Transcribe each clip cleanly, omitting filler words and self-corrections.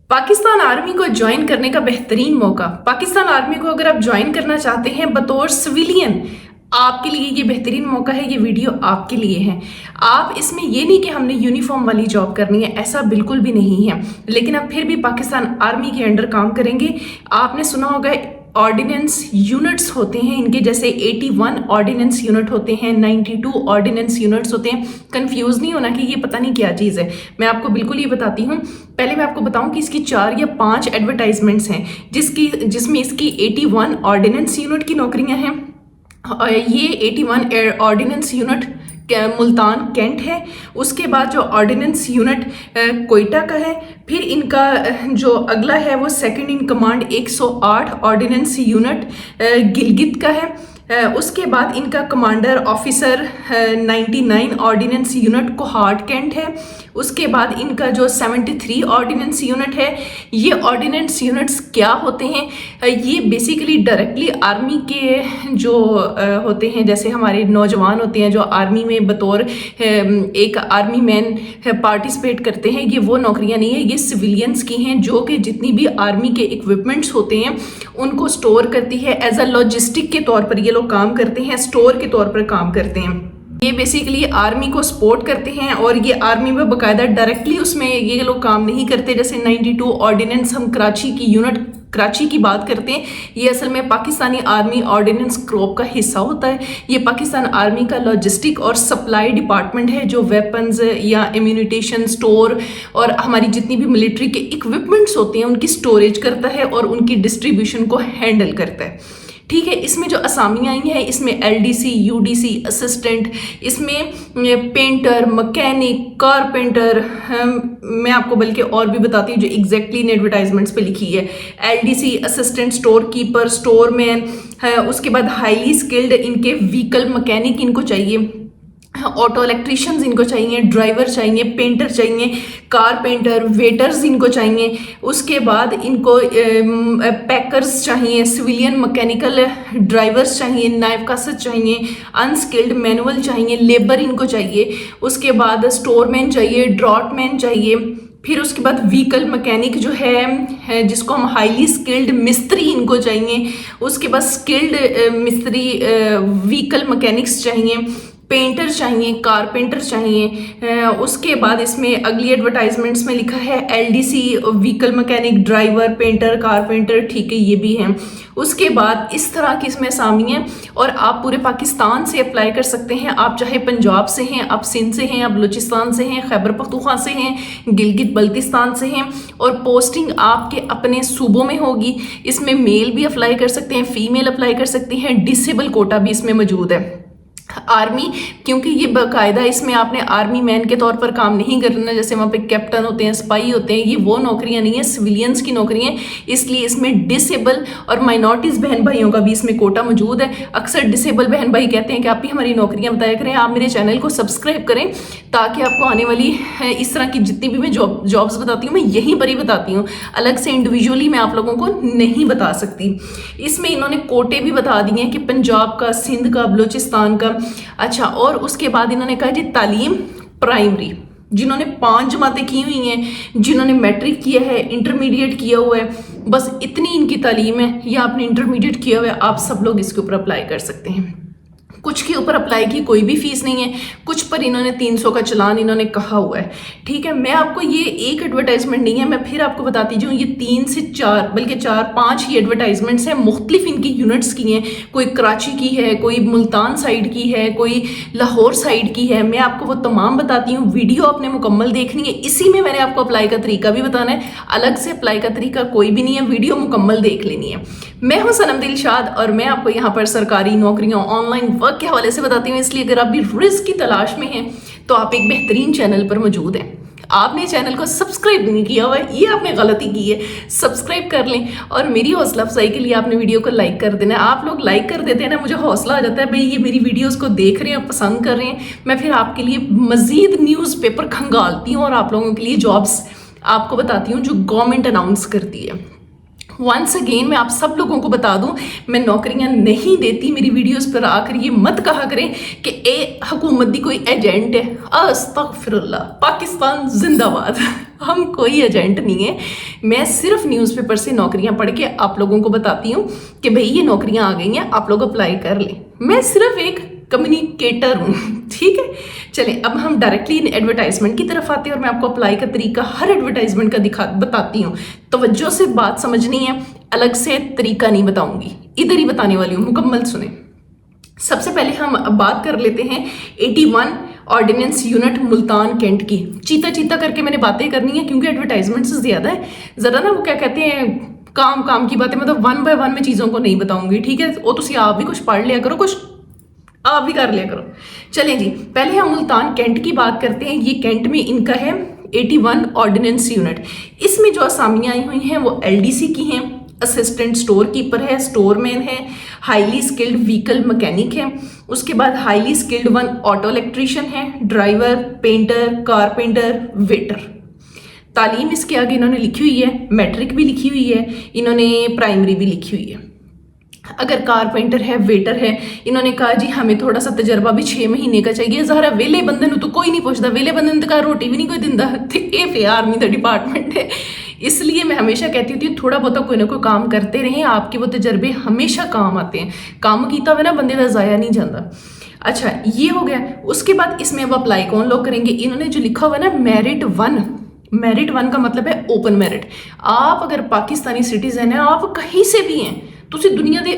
Pakistan army को join करने का बेहतरीन मौका। पाकिस्तान आर्मी को अगर आप ज्वाइन करना चाहते हैं बतौर सिविलियन, आपके लिए ये बेहतरीन मौका है। ये वीडियो आपके लिए है। आप इसमें ये नहीं कि हमने यूनिफॉर्म वाली जॉब करनी है, ऐसा बिल्कुल भी नहीं है। लेकिन आप फिर भी पाकिस्तान आर्मी के अंडर काम करेंगे। आपने सुना होगा ऑर्डिनेंस यूनिट्स होते हैं इनके, जैसे 81 ऑर्डिनेंस यूनिट होते हैं, 92 ऑर्डिनेंस यूनिट्स होते हैं। कंफ्यूज नहीं होना कि ये पता नहीं क्या चीज़ है, मैं आपको बिल्कुल ये बताती हूँ। पहले मैं आपको बताऊं कि इसकी 4 या 5 एडवर्टाइजमेंट्स हैं जिसमें इसकी 81 ऑर्डिनेंस यूनिट की नौकरियां हैं। ये 81 ऑर्डिनेंस यूनिट मुल्तान कैंट है। उसके बाद जो ऑर्डिनेंस यूनिट कोयटा का है। फिर इनका जो अगला है वो second in command 108 ordnance unit Gilgit का है। उसके बाद इनका commander officer 99 ordnance unit Kohat cantt है। उसके बाद इनका जो 73 ऑर्डिनेंस यूनिट है। ये ऑर्डिनेंस यूनिट्स क्या होते हैं? ये बेसिकली डायरेक्टली आर्मी के जो होते हैं, जैसे हमारे नौजवान होते हैं जो आर्मी में बतौर एक आर्मी मैन पार्टिसिपेट करते हैं, ये वो नौकरियां नहीं है, ये सिविलियंस की हैं जो कि जितनी भी आर्मी के इक्विपमेंट्स होते हैं उनको स्टोर करती है। एज अ लॉजिस्टिक के तौर पर ये लोग काम करते हैं, स्टोर के तौर पर काम करते हैं। ये बेसिकली आर्मी को सपोर्ट करते हैं और ये आर्मी में बाकायदा डायरेक्टली उसमें ये लोग काम नहीं करते। जैसे 92 ऑर्डिनेंस, हम कराची की यूनिट कराची की बात करते हैं, ये असल में पाकिस्तानी आर्मी ऑर्डिनेंस क्रॉप का हिस्सा होता है। ये पाकिस्तान आर्मी का लॉजिस्टिक और सप्लाई डिपार्टमेंट है जो वेपन्स या इम्यूनिटेशन स्टोर और हमारी जितनी भी मिलिट्री के इक्विपमेंट्स होते हैं उनकी स्टोरेज करता है और उनकी डिस्ट्रीब्यूशन को हैंडल करता है। ठीक है, इसमें जो असामियाँ आई हैं, इसमें LDC, UDC असिस्टेंट, इसमें पेंटर, मैकेनिक, कारपेंटर, मैं आपको बल्कि और भी बताती हूँ जो एग्जैक्टली इन एडवर्टाइजमेंट्स पे लिखी है। LDC assistant, store keeper, store man, उसके बाद हाईली स्किल्ड इनके व्हीकल मैकेनिक इनको चाहिए, ऑटो इलेक्ट्रिशियंस इनको चाहिए, ड्राइवर चाहिए, पेंटर चाहिए, कारपेंटर, वेटर्स इनको चाहिए। उसके बाद इनको पैकर्स चाहिए, सिविलियन मैकेनिकल ड्राइवर्स चाहिए, नाइफ कासर चाहिए, अनस्किल्ड मैनुअल चाहिए, लेबर इनको चाहिए। उसके बाद स्टोरमैन चाहिए, ड्रॉटमैन चाहिए। फिर उसके बाद व्हीकल मैकेनिक जो है जिसको हम हाईली स्किल्ड मिस्त्री इनको चाहिए। उसके बाद स्किल्ड मिस्त्री व्हीकल मैकेनिक्स चाहिए, पेंटर चाहिए, कारपेंटर चाहिए। उसके बाद इसमें अगली एडवर्टाइजमेंट्स में लिखा है LDC vehicle mechanic, driver, painter, carpenter, ठीक है, ये भी हैं। उसके बाद इस तरह की इसमें असामियाँ और आप पूरे पाकिस्तान से अप्लाई कर सकते हैं। आप चाहे पंजाब से हैं, आप सिंध से हैं, आप बलूचिस्तान से हैं, खैबर पख्तूनख्वा से हैं, गिलगित बल्तिस्तान से हैं और पोस्टिंग आपके अपने सूबों में होगी। इसमें मेल भी अप्लाई कर सकते हैं, फीमेल अप्लाई कर सकती हैं, डिसेबल कोटा भी इसमें मौजूद है। आर्मी, क्योंकि ये बाकायदा इसमें आपने आर्मी मैन के तौर पर काम नहीं करना, जैसे वहाँ पे कैप्टन होते हैं, स्पाई होते हैं, ये वो नौकरियाँ नहीं है, सिविलियंस की नौकरियाँ, इसलिए इसमें डिसेबल और माइनॉरिटीज़ बहन भाइयों का भी इसमें कोटा मौजूद है। अक्सर डिसेबल बहन भाई कहते हैं कि आप भी हमारी नौकरियाँ बताया करें। आप मेरे चैनल को सब्सक्राइब करें ताकि आपको आने वाली इस तरह की जितनी भी मैं जॉब्स बताती हूँ मैं यहीं पर ही बताती हूँ, अलग से इंडिविजुअली मैं आप लोगों को नहीं बता सकती। इसमें इन्होंने कोटे भी बता दिए हैं कि पंजाब का, सिंध का, बलूचिस्तान का। अच्छा, और उसके बाद इन्होंने कहा जी तालीम प्राइमरी, जिन्होंने 5 जमातें की हुई हैं, जिन्होंने मैट्रिक किया है, इंटरमीडिएट किया हुआ है, बस इतनी इनकी तालीम है या आपने इंटरमीडिएट किया हुआ है, आप सब लोग इसके ऊपर अप्लाई कर सकते हैं। कुछ के ऊपर अप्लाई की कोई भी फीस नहीं है, कुछ पर इन्होंने 300 का चलान इन्होंने कहा हुआ है। ठीक है, मैं आपको ये एक एडवर्टाइजमेंट नहीं है, मैं फिर आपको बताती हूँ, ये 3 से 4 बल्कि 4-5 ही एडवर्टाइजमेंट्स हैं, मुख्तलिफ इनकी यूनिट्स की हैं। कोई कराची की है, कोई मुल्तान साइड की है, कोई लाहौर साइड की है। मैं आपको वो तमाम बताती हूँ। वीडियो आपने मुकम्मल देखनी है, इसी में मैंने आपको अप्लाई का तरीका भी बताना है, अलग से अप्लाई का तरीका कोई भी नहीं है, वीडियो मुकम्मल देख लेनी है। मैं हूं सनम दिलशाद और मैं आपको यहाँ पर सरकारी नौकरियों, ऑनलाइन वर्क के हवाले से बताती हूँ। इसलिए अगर आप भी रिस्क की तलाश में हैं तो आप एक बेहतरीन चैनल पर मौजूद हैं। आपने चैनल को सब्सक्राइब नहीं किया हुआ है, ये आपने गलती की है, सब्सक्राइब कर लें। और मेरी हौसला अफजाई के लिए आपने वीडियो को लाइक कर देना है। आप लोग लाइक कर देते हैं ना, मुझे हौसला आ जाता है, भाई ये मेरी वीडियोस को देख रहे हैं, पसंद कर रहे हैं। मैं फिर आपके लिए मजीद न्यूज़पेपर खंगालती हूँ और आप लोगों के लिए जॉब्स आपको बताती हूँ जो गवर्नमेंट अनाउंस करती है। वंस अगेन मैं आप सब लोगों को बता दूं, मैं नौकरियां नहीं देती। मेरी वीडियोस पर आकर ये मत कहा करें कि ए हुकूमत दी कोई एजेंट है। अस्तगफिरुल्लाह, पाकिस्तान जिंदाबाद। हम कोई एजेंट नहीं है। मैं सिर्फ न्यूज़पेपर से नौकरियां पढ़ के आप लोगों को बताती हूँ कि भाई ये नौकरियां आ गई हैं, आप लोग अप्लाई कर लें। मैं सिर्फ एक कम्युनिकेटर हूँ, ठीक है। चलें अब हम डायरेक्टली इन एडवर्टाइजमेंट की तरफ आते हैं और मैं आपको अप्लाई का तरीका हर एडवर्टाइजमेंट का बताती हूँ। तवज्जो से बात समझनी है, अलग से तरीका नहीं बताऊंगी, इधर ही बताने वाली हूँ, मुकम्मल सुने। सबसे पहले हम बात कर लेते हैं 81 ऑर्डिनेंस यूनिट मुल्तान कैंट की। चीता चीता करके मैंने बातें करनी है क्योंकि एडवर्टाइजमेंट से ज्यादा है। जरा ना वो क्या कहते हैं, काम की बातें, मतलब 1 बाय 1 में चीज़ों को नहीं बताऊंगी, ठीक है। वो तुम आप भी कुछ पढ़ लिया करो, कुछ आप भी कर लिया करो। चलें जी, पहले हम मुल्तान कैंट की बात करते हैं। ये कैंट में इनका है 81 ऑर्डिनेंस यूनिट। इसमें जो असामियाँ आई हुई हैं वो LDC की हैं। असिस्टेंट स्टोर कीपर है, स्टोरमैन है, हाईली स्किल्ड व्हीकल मैकेनिक है, उसके बाद हाईली स्किल्ड 1 ऑटो इलेक्ट्रीशियन है, ड्राइवर, पेंटर, कारपेंटर, वेटर। तालीम इसके आगे इन्होंने लिखी हुई है, मैट्रिक भी लिखी हुई है, इन्होंने प्राइमरी भी लिखी हुई है। अगर कारपेंटर है, वेटर है, इन्होंने कहा जी हमें थोड़ा सा तजर्बा भी 6 महीने का चाहिए। ज़ाहिर है वेले बंदे तो कोई नहीं पूछता, वेले बंदे तो कहा रोटी भी नहीं कोई दिंदा। ये फिर आर्मी का डिपार्टमेंट है, इसलिए मैं हमेशा कहती होती हूँ थोड़ा बहुत कोई ना कोई काम करते रहें, आपके वो तजर्बे हमेशा काम आते हैं। काम किया हुआ ना बंदे का ज़ाया नहीं जाता। अच्छा ये हो गया। उसके बाद इसमें अब अप्लाई कौन लोग करेंगे, इन्होंने जो लिखा हुआ है ना मेरिट 1, मेरिट 1 का मतलब है ओपन मेरिट। आप अगर पाकिस्तानी सिटीजन है, आप कहीं से भी हैं, ਤੁਸੀਂ दुनिया के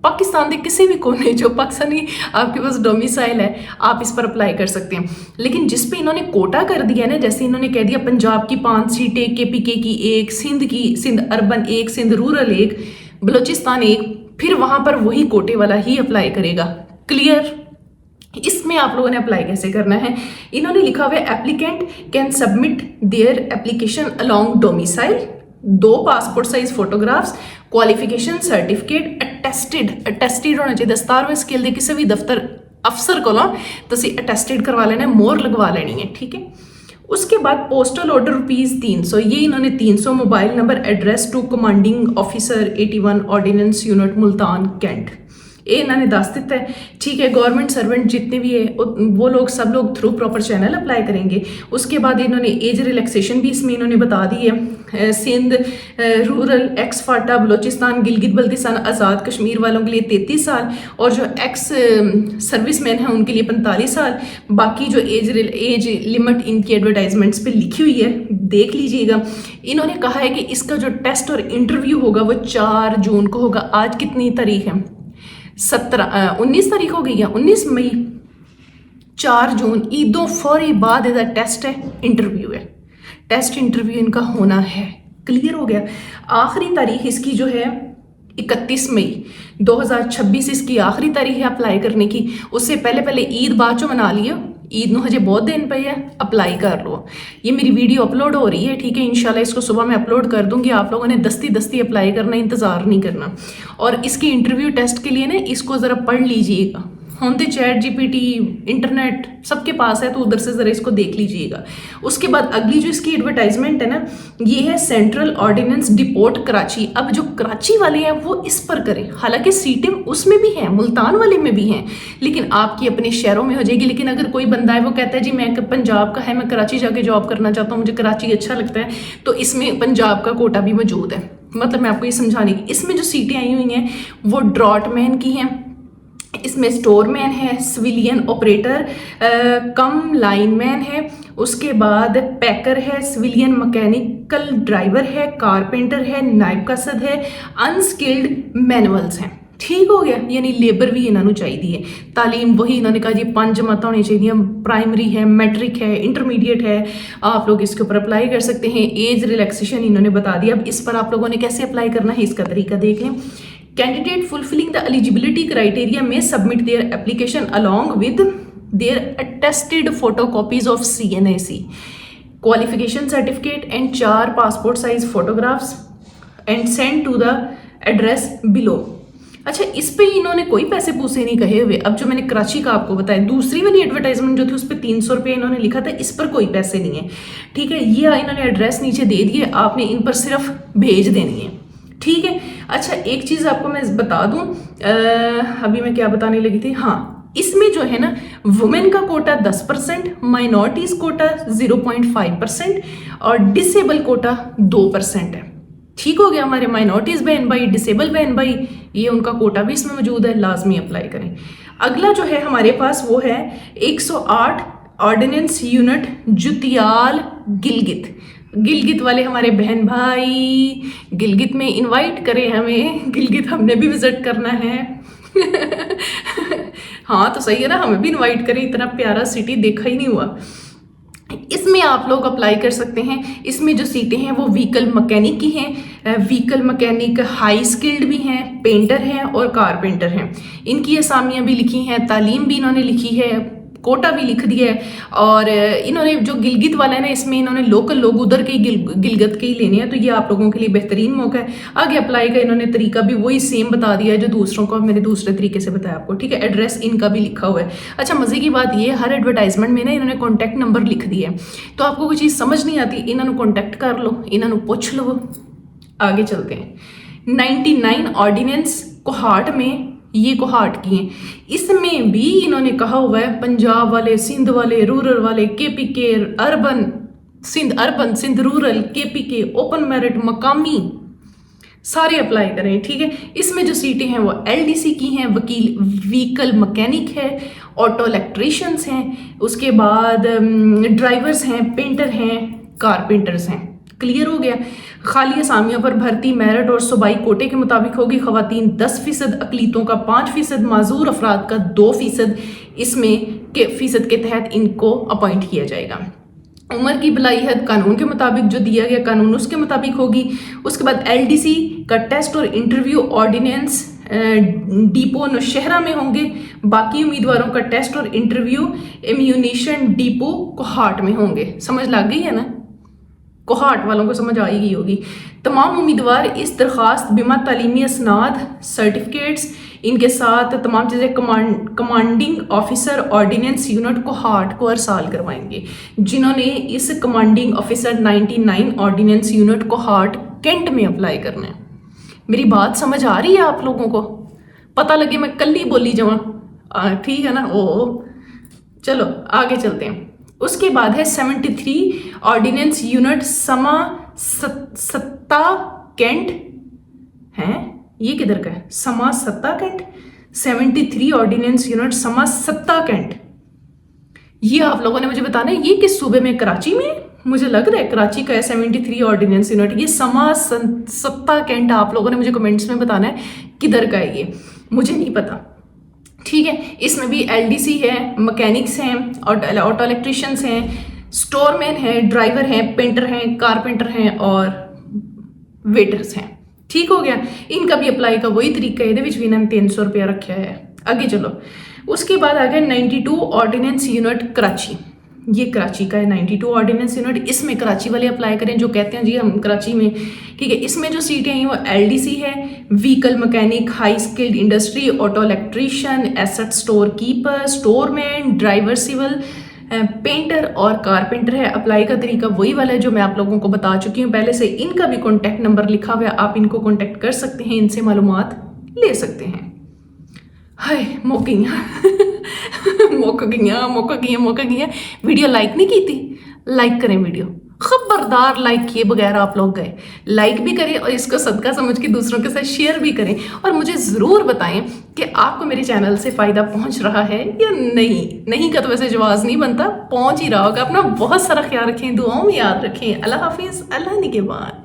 पाकिस्तान के किसी भी कोने जो पाकिस्तानी आपके पास डोमिसाइल है, आप इस पर अप्लाई कर सकते हैं। लेकिन जिस पे इन्होंने कोटा कर दिया ना, जैसे इन्होंने कह दिया पंजाब की 5 सीटें, KPK की 1, सिंध अर्बन 1, सिंध रूरल 1, बलूचिस्तान 1, फिर वहाँ पर वही कोटे वाला ही अप्लाई करेगा। क्लियर? इसमें आप लोगों ने अप्लाई कैसे करना है, इन्होंने लिखा हुआ है applicant can submit their application along domicile, 2 passport size photographs, qualification certificate, attested होना चाहिए। 17वें स्केल के किसी भी दफ्तर अफसर को तुसी अटेस्टेड करवा लेना, मोहर लगवा लेनी है, ठीक है। उसके बाद पोस्टल ऑर्डर ₹300, ये इन्होंने 300, mobile number, address to commanding officer 81 ordnance unit Multan cantt, ये इन्होंने दस दिता है, ठीक है। गवर्नमेंट सर्वेंट जितने भी है वो लोग सब लोग थ्रू प्रॉपर चैनल अप्लाई करेंगे। उसके बाद इन्होंने एज रिलैक्सेशन भी इसमें इन्होंने बता दी है। सिंध रूरल, एक्स फाटा, बलोचिस्तान, गिलगित बल्तिस्तान, आज़ाद कश्मीर वालों के लिए 33 साल और जो एक्स सर्विसमैन हैं उनके लिए 45 साल। बाकी जो एज लिमिट इनकी एडवर्टाइजमेंट्स पे लिखी हुई है, देख लीजिएगा। इन्होंने कहा है कि इसका जो टेस्ट और इंटरव्यू होगा वो 4 जून को होगा। आज कितनी तारीख है, 19 तारीख हो गई है, 19 मई, 4 जून ईदों फौरी बाद इसका टेस्ट है, इंटरव्यू है। टेस्ट इंटरव्यू इनका होना है। क्लियर हो गया। आखिरी तारीख इसकी जो है 31 मई 2026 इसकी आखिरी तारीख है अप्लाई करने की। उससे पहले ईद बाद चो मना लियो, ईद ਨੂੰ हजे बहुत दिन पे है, अप्लाई कर लो। ये मेरी वीडियो अपलोड हो रही है, ठीक है। इंशाल्लाह इसको सुबह मैं अपलोड कर दूंगी। आप लोगों ने दस्ती अप्लाई करना, इंतज़ार नहीं करना। और इसके इंटरव्यू टेस्ट के लिए ना इसको ज़रा पढ़ लीजिएगा। हम तो चैट GPT इंटरनेट सबके पास है, तो उधर से ज़रा इसको देख लीजिएगा। उसके बाद अगली जो इसकी एडवर्टाइजमेंट है ना, ये है सेंट्रल ऑर्डिनेंस डिपोट कराची। अब जो कराची वाले हैं वो इस पर करें, हालांकि सीटें उसमें भी हैं, मुल्तान वाले में भी हैं, लेकिन आपकी अपने शहरों में हो जाएगी। लेकिन अगर कोई बंदा है वो कहता है जी मैं पंजाब का है, मैं कराची जाके जॉब करना चाहता हूँ, मुझे कराची अच्छा लगता है, तो इसमें पंजाब का कोटा भी मौजूद है। मतलब मैं आपको ये समझाने की, इसमें जो सीटें आई हुई हैं वो ड्रॉटमैन की हैं, इसमें स्टोरमैन है, सिविलियन ऑपरेटर कम लाइनमैन है, उसके बाद पैकर है, सिविलियन मैकेनिकल ड्राइवर है, कारपेंटर है, नायब कसद है, अनस्किल्ड मैनुअल्स हैं। ठीक हो गया, यानी लेबर भी इन्होंने चाहिए है। तालीम वही इन्होंने कहा जी 5 जमात होनी चाहिए, प्राइमरी है, मैट्रिक है, इंटरमीडिएट है, आप लोग इसके ऊपर अप्लाई कर सकते हैं। एज रिलैक्सेशन इन्होंने बता दिया। अब इस पर आप लोगों ने कैसे अप्लाई करना है इसका तरीका देख लें। Candidate fulfilling the eligibility criteria may submit their application along with their attested photocopies of CNAC, qualification certificate and 4 passport size photographs and send to the address below. अच्छा, इस पे इन्होंने कोई पैसे पूसे नहीं कहे हुए। अब जो मैंने कराची का आपको बताया, दूसरी वाली एडवर्टाइजमेंट जो थी उस पर 300 रुपये इन्होंने लिखा था, इस पर कोई पैसे नहीं है। ठीक है, ये इन्होंने एड्रेस नीचे दे दिए, आपने इन पर सिर्फ भेज देनी है। ठीक है। अच्छा, एक चीज़ आपको मैं बता दूं, अभी मैं क्या बताने लगी थी, हाँ, इसमें जो है ना वुमेन का कोटा 10%, माइनॉरिटीज कोटा 0.5% और डिसेबल कोटा 2% है। ठीक हो गया, हमारे माइनॉरिटीज बहन भाई, डिसेबल बहन भाई, ये उनका कोटा भी इसमें मौजूद है, लाजमी अप्लाई करें। अगला जो है हमारे पास वो है 108 ऑर्डिनेंस यूनिट जुतियाल गिलगित। गिलगित वाले हमारे बहन भाई, गिलगित में इनवाइट करें हमें, गिलगित हमने भी विजिट करना है। हाँ तो सही है ना, हमें भी इनवाइट करें, इतना प्यारा सिटी देखा ही नहीं हुआ। इसमें आप लोग अप्लाई कर सकते हैं। इसमें जो सीटें हैं वो व्हीकल मैकेनिक की हैं। व्हीकल मैकेनिक हाई स्किल्ड भी हैं, पेंटर हैं और कारपेंटर हैं। इनकी असामियाँ भी लिखी हैं, तालीम भी इन्होंने लिखी है, कोटा भी लिख दिया है। और इन्होंने जो गिलगित वाला है ना, इसमें इन्होंने लोकल लोग उधर के ही गिलगित के ही लेने हैं, तो ये आप लोगों के लिए बेहतरीन मौका है। आगे अप्लाई का इन्होंने तरीका भी वही सेम बता दिया है जो दूसरों को मैंने दूसरे तरीके से बताया आपको, ठीक है। एड्रेस इनका भी लिखा हुआ है। अच्छा, मजे की बात ये, हर एडवर्टाइजमेंट में ना इन्होंने कॉन्टैक्ट नंबर लिख दिया है, तो आपको कोई चीज़ समझ नहीं आती, इन्होंने कॉन्टैक्ट कर लो, इन्होंने पूछ लो। आगे चलते हैं। 99 ऑर्डिनेंस कोहाट में, ये कोहाट की हैं, इसमें भी इन्होंने कहा हुआ है पंजाब वाले, सिंध वाले, रूरल वाले, KPK urban, Sindh rural, KPK open merit, मकामी, सारे अप्लाई करें, ठीक है। इसमें जो सीटें हैं वो LDC की हैं, वकील व्हीकल मैकेनिक है, ऑटो इलेक्ट्रीशियंस हैं, उसके बाद ड्राइवर्स हैं, पेंटर हैं, कारपेंटर्स हैं। क्लियर हो गया। खाली असामियों पर भर्ती मेरिट और सूबाई कोटे के मुताबिक होगी। खवातीन 10%, अकलीतों का 5%, माजूर अफराद का 2%, इसमें के फीसद के तहत इनको अपॉइंट किया जाएगा। उम्र की बलाई हद कानून के मुताबिक जो दिया गया कानून उसके मुताबिक होगी। उसके बाद LDC का टेस्ट और इंटरव्यू ऑर्डिनेंस डिपो नौशहरा में होंगे। बाकी उम्मीदवारों का टेस्ट और इंटरव्यू एम्यूनिशन डिपो कोहाट में होंगे। समझ लग गई है ना, कोहाट वालों को समझ आई गई होगी। तमाम उम्मीदवार इस दरख्वास्त बिमा तालीमी असनाद, सर्टिफिकेट्स, इनके साथ तमाम चीज़ें commanding officer ordnance unit Kohat को अरसाल करवाएंगे। जिन्होंने इस commanding officer 99 ordnance unit Kohat cantt में अप्लाई करना है। मेरी बात समझ आ रही है आप लोगों को? पता लगे मैं कल ही बोली जाऊँ, ठीक है ना। ओ चलो आगे चलते हैं। उसके बाद है 73 ऑर्डिनेंस यूनिट समा सत्ता कैंट है, ये किधर का है? समा सत्ता कैंट, 73 ऑर्डिनेंस यूनिट समा सत्ता कैंट। ये आप लोगों ने मुझे बताना है ये किस सूबे में? कराची में, मुझे लग रहा है कराची का है 73 ऑर्डिनेंस यूनिट। ये समा सत्ता कैंट आप लोगों ने मुझे कमेंट्स में बताना है किधर का है, ये मुझे नहीं पता, ठीक है। इसमें भी LDC है, मैकेनिक्स हैं, ऑटो इलेक्ट्रीशियंस हैं, स्टोरमैन हैं, ड्राइवर हैं, पेंटर हैं, कारपेंटर हैं और वेटर्स हैं। ठीक हो गया। इनका भी अप्लाई का वही तरीका है, ये भी इन्होंने 300 रुपया रखा है। आगे चलो, उसके बाद आ गया 92 ऑर्डिनेंस यूनिट कराची। ये कराची का है 92 ऑर्डिनेंस यूनिट। इसमें कराची वाले अप्लाई करें जो कहते हैं जी हम कराची में, ठीक है। इसमें जो सीटें हैं वो LDC है, vehicle mechanic, high skilled industry, auto electrician, asset store keeper, storeman, driver civil, painter और कारपेंटर है। अप्लाई का तरीका वही वाला है जो मैं आप लोगों को बता चुकी हूँ पहले से। इनका भी कॉन्टैक्ट नंबर लिखा हुआ है, आप इनको कॉन्टैक्ट कर सकते हैं, इनसे मालूमात ले सकते हैं। हाय मौका गया। वीडियो लाइक नहीं की थी? लाइक करें वीडियो, खबरदार लाइक किए बगैर आप लोग गए। लाइक भी करें और इसको सदका समझ के दूसरों के साथ शेयर भी करें, और मुझे ज़रूर बताएं कि आपको मेरे चैनल से फ़ायदा पहुंच रहा है या नहीं का तो वैसे जवाब नहीं बनता, पहुंच ही रहा होगा। अपना बहुत सारा ख्याल रखें, दुआओं में याद रखें। अल्लाह हाफिज़, अल्लाह निगहबान।